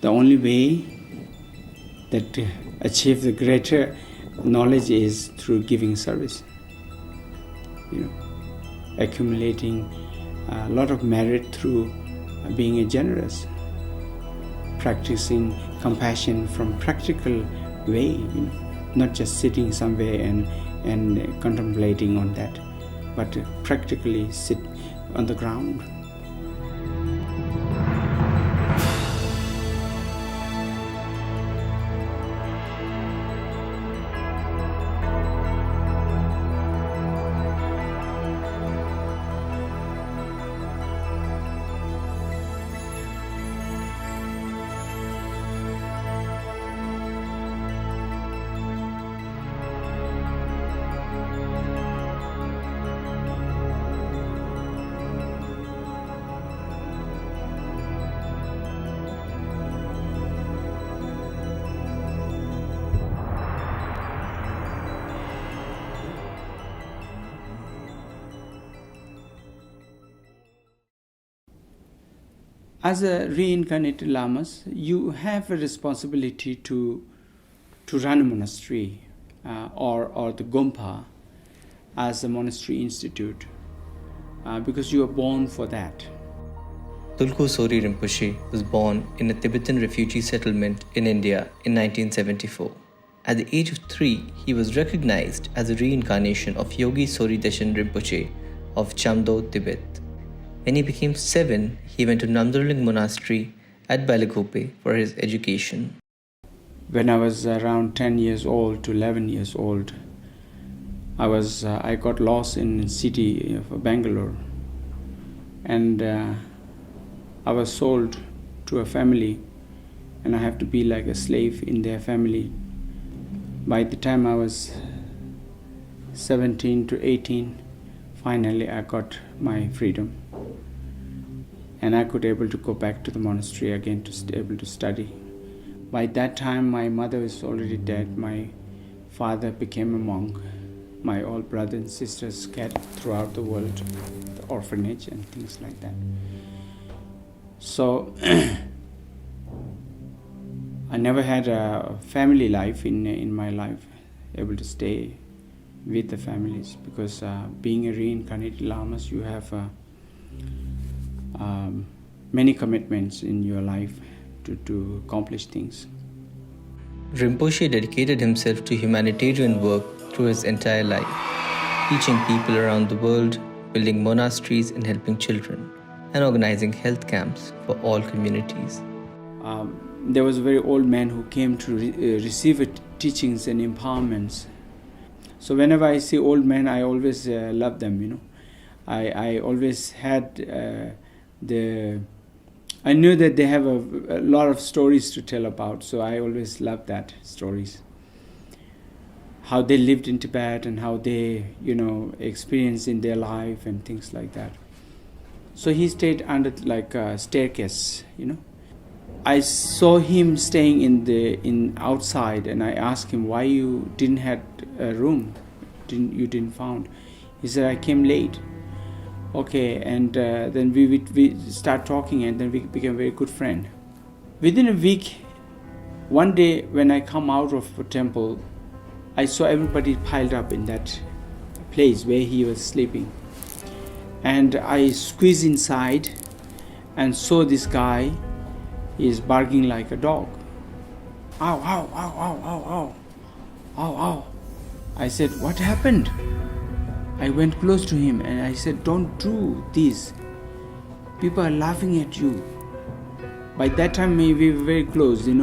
the only way that to achieve the greater knowledge is through giving service. Accumulating a lot of merit through being generous, practicing compassion from practical way, not just sitting somewhere and contemplating on that, but practically sit on the ground. As a reincarnated lamas, you have a responsibility to run a monastery or the Gompa as a monastery institute because you are born for that. Tulku Tsori Rinpoche was born in a Tibetan refugee settlement in India in 1974. At the age of 3, he was recognized as a reincarnation of Yogi Tsori Deshan Rinpoche of Chamdo, Tibet. When he became 7, he went to Namdurling Monastery at Balagope for his education. When I was around 10 years old to 11 years old, I got lost in the city of Bangalore, and I was sold to a family, and I have to be like a slave in their family. By the time I was 17 to 18, finally I got my freedom. And I could able to go back to the monastery again to able to study. By that time, my mother was already dead. My father became a monk. My old brothers and sisters scattered throughout the world, the orphanage and things like that. So I never had a family life in my life, able to stay with the families, because being a reincarnated lamas, you have many commitments in your life to accomplish things. Rinpoche dedicated himself to humanitarian work through his entire life, teaching people around the world, building monasteries and helping children, and organizing health camps for all communities. There was a very old man who came to receive teachings and empowerments. So whenever I see old men, I always love them, I always had I knew that they have a lot of stories to tell about, so I always loved that stories. How they lived in Tibet and how they, experienced in their life and things like that. So he stayed under like a staircase, I saw him staying in outside, and I asked him why you didn't have a room, you didn't found. He said, I came late. Okay, and then we start talking, and then we became a very good friend. Within a week, one day when I come out of a temple, I saw everybody piled up in that place where he was sleeping. And I squeezed inside and saw this guy is barking like a dog. Ow, ow, ow, ow, ow, ow, ow, ow. I said, what happened? I went close to him and I said, don't do this. People are laughing at you. By that time we were very close, we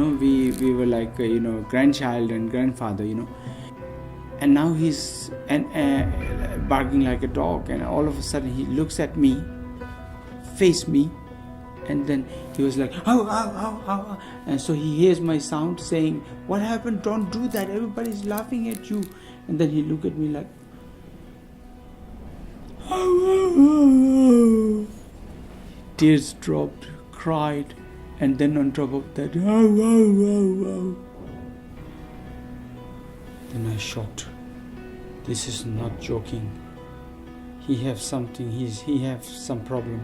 were like, grandchild and grandfather, And now he's barking like a dog, and all of a sudden he looks at me, face me, and then he was like, ow, ow, ow, ow. And so he hears my sound saying, what happened? Don't do that. Everybody's laughing at you. And then he looked at me like, tears dropped, cried, and then on top of that, then I shocked. This is not joking. He has something. He has some problem.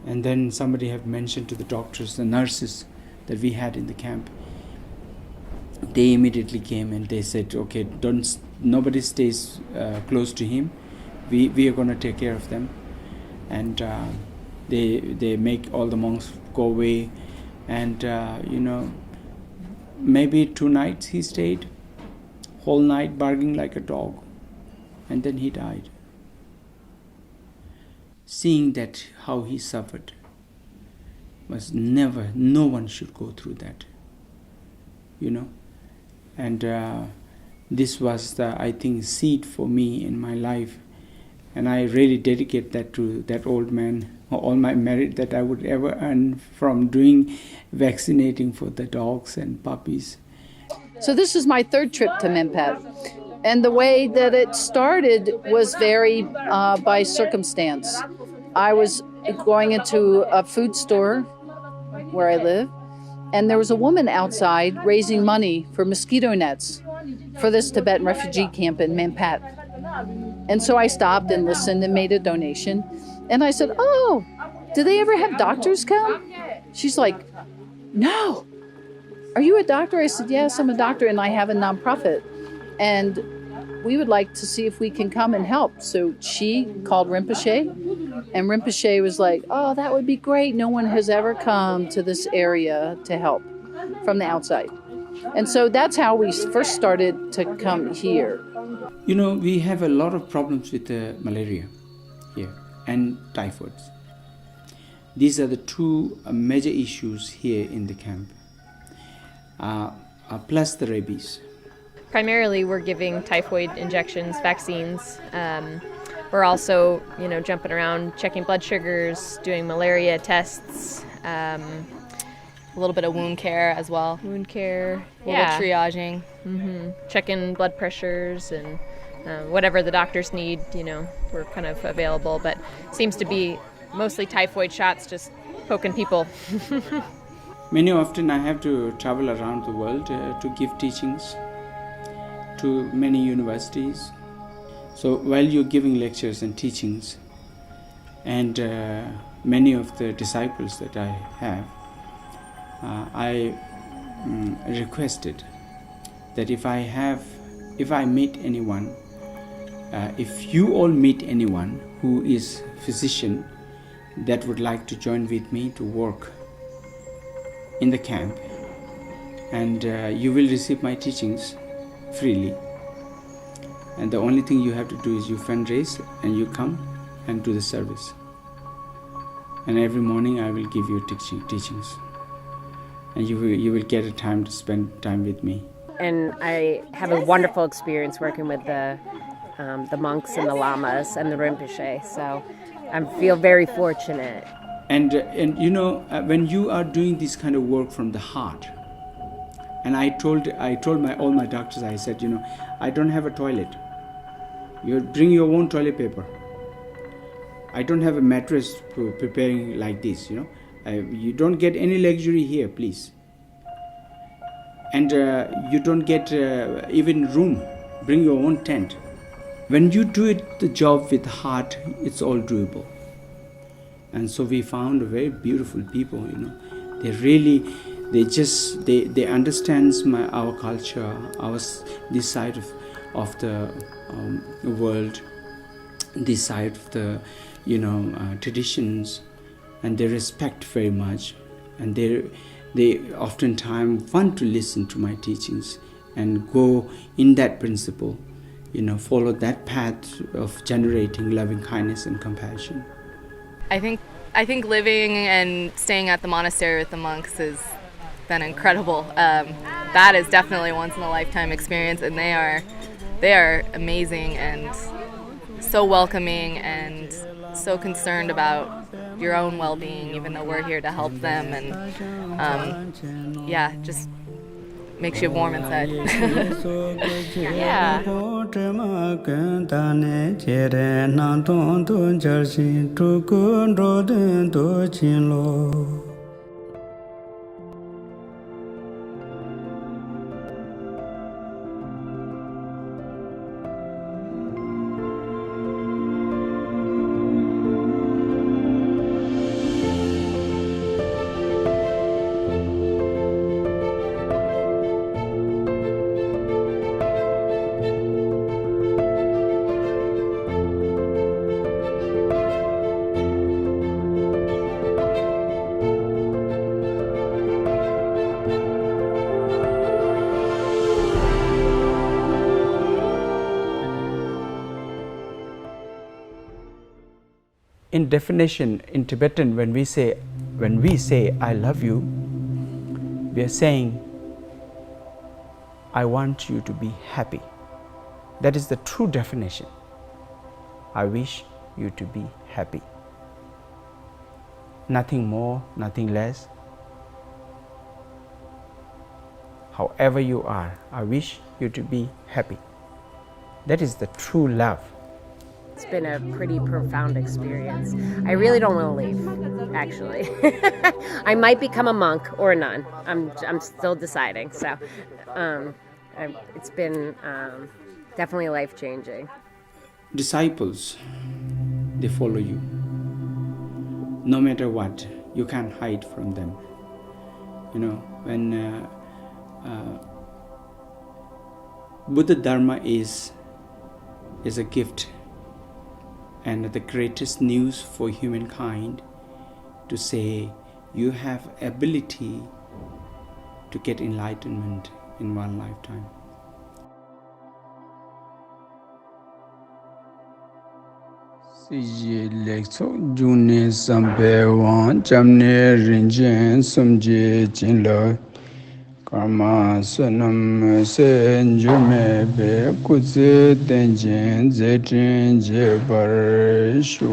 And then somebody have mentioned to the doctors, the nurses, that we had in the camp, they immediately came and they said, okay, nobody stays close to him. We are going to take care of them. And they make all the monks go away. And, maybe 2 nights he stayed, whole night barking like a dog. And then he died. Seeing that, how he suffered, was never, no one should go through that, And this was the, I think, seed for me in my life. And I really dedicate that to that old man, all my merit that I would ever earn from doing vaccinating for the dogs and puppies. So this is my 3rd trip to Mempat. And the way that it started was very by circumstance. I was going into a food store where I live, and there was a woman outside raising money for mosquito nets for this Tibetan refugee camp in Mempat. And so I stopped and listened and made a donation. And I said, oh, do they ever have doctors come? She's like, no. Are you a doctor? I said, yes, I'm a doctor, and I have a nonprofit. And we would like to see if we can come and help. So she called Rinpoche, and Rinpoche was like, oh, that would be great. No one has ever come to this area to help from the outside. And so that's how we first started to come here. We have a lot of problems with malaria here and typhoid. These are the 2 major issues here in the camp, plus the rabies. Primarily, we're giving typhoid injections, vaccines. We're also, jumping around, checking blood sugars, doing malaria tests, a little bit of wound care as well. Wound care, a little triaging, checking blood pressures and whatever the doctors need. We're kind of available, but seems to be mostly typhoid shots, just poking people. Many often I have to travel around the world to give teachings to many universities. So while you're giving lectures and teachings, and many of the disciples that I have, I requested that if I meet anyone, if you all meet anyone who is physician that would like to join with me to work in the camp, and you will receive my teachings freely, and the only thing you have to do is you fundraise and you come and do the service, and every morning I will give you teachings, and you will get a time to spend time with me. And I have a wonderful experience working with the monks and the lamas and the Rinpoche, so I feel very fortunate. And when you are doing this kind of work from the heart, and I told all my doctors, I said, I don't have a toilet. You bring your own toilet paper. I don't have a mattress preparing like this. You don't get any luxury here, please. And you don't get even room. Bring your own tent. When you do the job with heart, it's all doable. And so we found very beautiful people. They understand our culture, this side of the world, this side of the traditions, and they respect very much, and they oftentimes want to listen to my teachings and go in that principle, follow that path of generating loving kindness and compassion. I think living and staying at the monastery with the monks has been incredible. That is definitely once in a lifetime experience, and they are amazing and so welcoming and so concerned about your own well-being, even though we're here to help them, and just makes you warm inside. Yeah. definition in Tibetan, when we say I love you, we are saying I want you to be happy. That is the true definition. I wish you to be happy. Nothing more, nothing less. However you are, I wish you to be happy. That is the true love. It's been a pretty profound experience. I really don't want to leave, actually. I might become a monk or a nun. I'm still deciding. So it's been definitely life-changing. Disciples, they follow you. No matter what, you can't hide from them. You know, when Buddha Dharma is a gift and the greatest news for humankind, to say you have ability to get enlightenment in one lifetime. Siji lekso june sampewan jamne rinjen sumje jinlo karma sunam se jume be kutse tenjen zetin je bar shu